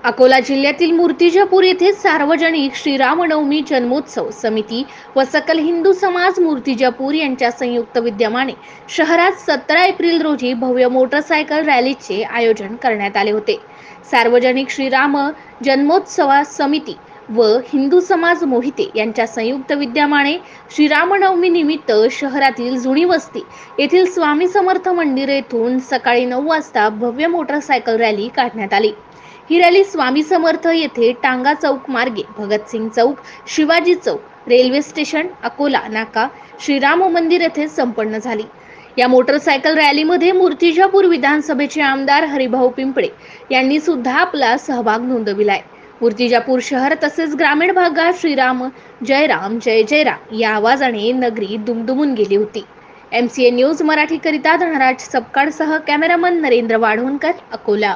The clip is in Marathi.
अकोला जिल्ह्यातील मूर्तिजापूर येथे सार्वजनिक श्रीरामनवमी जन्मोत्सव समिती व सकल हिंदू समाज मूर्तिजापूर यांच्या संयुक्त विद्यमाने शहरात 17 एप्रिल रोजी भव्य मोटरसायकल रॅलीचे आयोजन करण्यात आले होते। सार्वजनिक श्रीराम जन्मोत्सवा समिती व हिंदू समाज मोहिते यांच्या संयुक्त विद्यमाने श्रीरामनवमी निमित्त शहरातील जुनी वस्ती येथील स्वामी समर्थ मंदिर येथून सकाळी 9 वाजता भव्य मोटरसायकल रॅली काढण्यात आली। ही रॅली स्वामी समर्थ येथे टांगा चौक मार्गे भगतसिंग चौक, शिवाजी चौक, रेल्वे स्टेशन, अकोला नाका, श्रीराम मंदिर येथे संपन्न झाली। या मोटरसायकल रॅलीमध्ये मूर्तिजापूर विधानसभेचे आमदार हरिभाऊ पिंपळे यांनी सुद्धा आपला सहभाग नोंदविलाय। मूर्तिजापूर शहर तसेच ग्रामीण भागात श्रीराम जय राम जय जय राम या आवाजाने नगरी दुमदुमून गेली होती। MCA न्यूज मराठी करिता धनराज सपकाळसह कॅमेरामन नरेंद्र वाढवणकर, अकोला।